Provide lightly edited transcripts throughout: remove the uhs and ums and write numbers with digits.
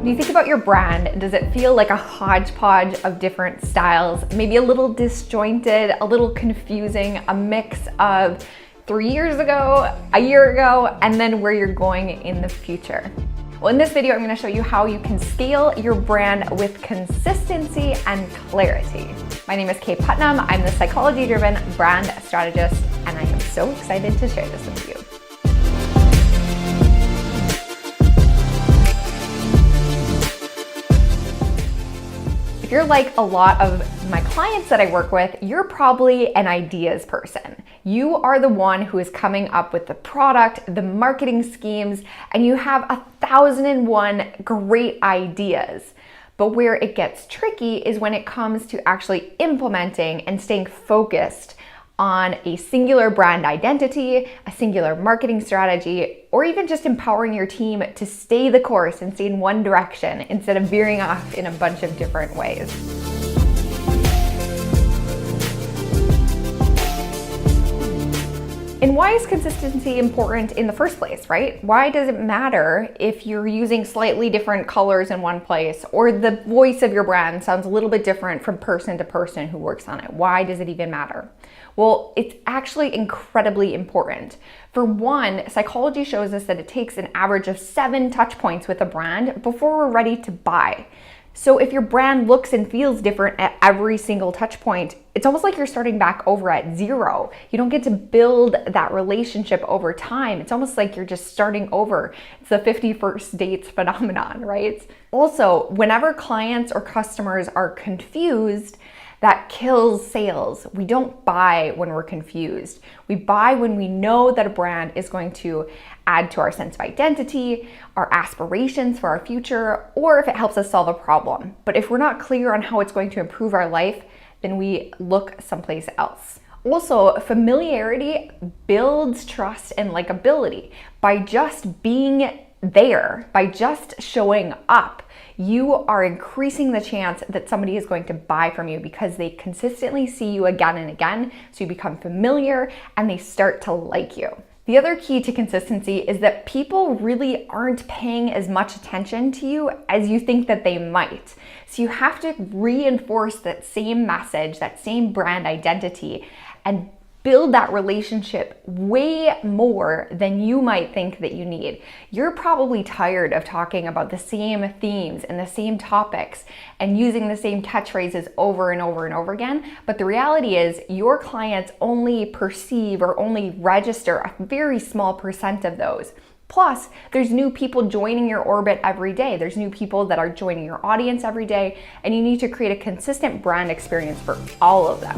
When you think about your brand, does it feel like a hodgepodge of different styles? Maybe a little disjointed, a little confusing, a mix of 3 years ago, a year ago, and then where you're going in the future? Well, in this video, I'm going to show you how you can scale your brand with consistency and clarity. My name is Kate Putnam. I'm the psychology-driven brand strategist, and I am so excited to share this with you. If you're like a lot of my clients that I work with, you're probably an ideas person. You are the one who is coming up with the product, the marketing schemes, and you have 1,001 great ideas. But where it gets tricky is when it comes to actually implementing and staying focused on a singular brand identity, a singular marketing strategy, or even just empowering your team to stay the course and stay in one direction instead of veering off in a bunch of different ways. And why is consistency important in the first place, right? Why does it matter if you're using slightly different colors in one place or the voice of your brand sounds a little bit different from person to person who works on it? Why does it even matter? Well, it's actually incredibly important. For one, psychology shows us that it takes an average of 7 touch points with a brand before we're ready to buy. So if your brand looks and feels different at every single touch point, it's almost like you're starting back over at zero. You don't get to build that relationship over time. It's almost like you're just starting over. It's the 51st dates phenomenon, right? Also, whenever clients or customers are confused, that kills sales. We don't buy when we're confused. We buy when we know that a brand is going to add to our sense of identity, our aspirations for our future, or if it helps us solve a problem. But if we're not clear on how it's going to improve our life, then we look someplace else. Also, familiarity builds trust and likability. By just being there, by just showing up, you are increasing the chance that somebody is going to buy from you because they consistently see you again and again, so you become familiar and they start to like you. The other key to consistency is that people really aren't paying as much attention to you as you think that they might. So you have to reinforce that same message, that same brand identity, and build that relationship way more than you might think that you need. You're probably tired of talking about the same themes and the same topics and using the same catchphrases over and over and over again. But the reality is your clients only perceive or only register a very small percent of those. Plus, there's new people joining your orbit every day. There's new people that are joining your audience every day, and you need to create a consistent brand experience for all of them.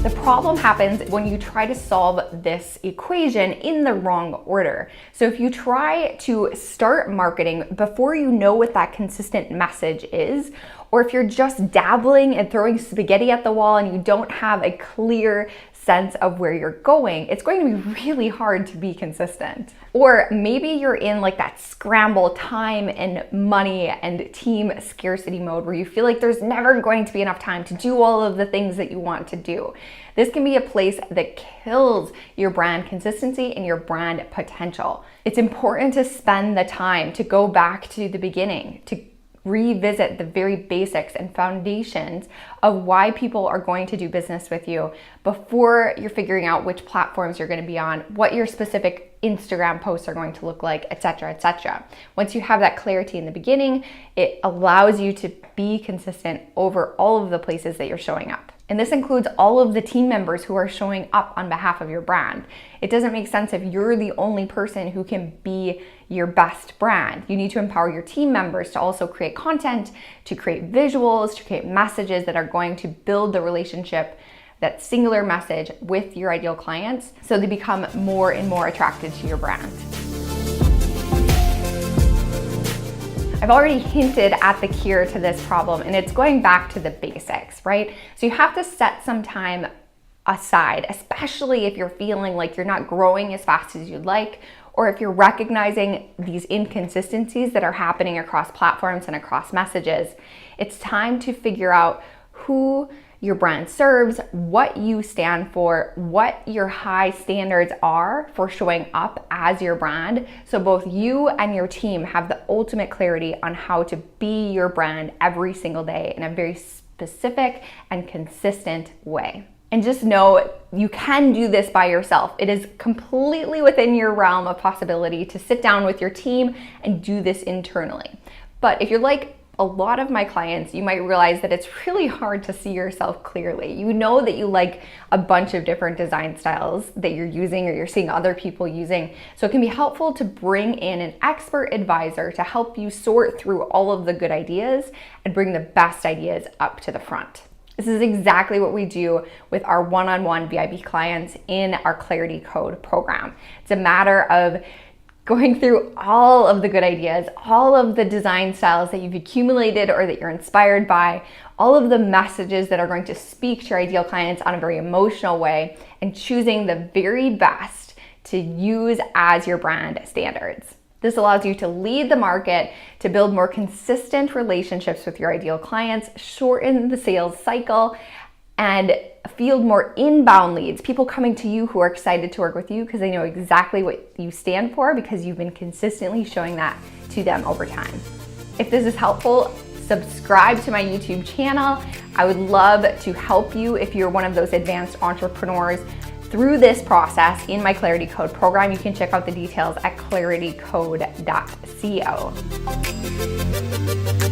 The problem happens when you try to solve this equation in the wrong order. So if you try to start marketing before you know what that consistent message is, or if you're just dabbling and throwing spaghetti at the wall and you don't have a clear sense of where you're going, it's going to be really hard to be consistent. Or maybe you're in like that scramble time and money and team scarcity mode where you feel like there's never going to be enough time to do all of the things that you want to do. This can be a place that kills your brand consistency and your brand potential. It's important to spend the time to go back to the beginning, to revisit the very basics and foundations of why people are going to do business with you before you're figuring out which platforms you're going to be on, what your specific Instagram posts are going to look like, etc., etc. Once you have that clarity in the beginning, it allows you to be consistent over all of the places that you're showing up. And this includes all of the team members who are showing up on behalf of your brand. It doesn't make sense if you're the only person who can be your best brand. You need to empower your team members to also create content, to create visuals, to create messages that are going to build the relationship, that singular message with your ideal clients, so they become more and more attracted to your brand. I've already hinted at the cure to this problem, and it's going back to the basics, right? So you have to set some time aside, especially if you're feeling like you're not growing as fast as you'd like, or if you're recognizing these inconsistencies that are happening across platforms and across messages. It's time to figure out who your brand serves, what you stand for, what your high standards are for showing up as your brand. So both you and your team have the ultimate clarity on how to be your brand every single day in a very specific and consistent way. And just know you can do this by yourself. It is completely within your realm of possibility to sit down with your team and do this internally. But if you're like a lot of my clients, you might realize that it's really hard to see yourself clearly. You know that you like a bunch of different design styles that you're using or you're seeing other people using. So it can be helpful to bring in an expert advisor to help you sort through all of the good ideas and bring the best ideas up to the front. This is exactly what we do with our one-on-one VIP clients in our Clarity Code program. It's a matter of going through all of the good ideas, all of the design styles that you've accumulated or that you're inspired by, all of the messages that are going to speak to your ideal clients on a very emotional way, and choosing the very best to use as your brand standards. This allows you to lead the market, to build more consistent relationships with your ideal clients, shorten the sales cycle, and field more inbound leads, people coming to you who are excited to work with you because they know exactly what you stand for because you've been consistently showing that to them over time. If this is helpful, subscribe to my YouTube channel. I would love to help you if you're one of those advanced entrepreneurs through this process in my Clarity Code program. You can check out the details at claritycode.co.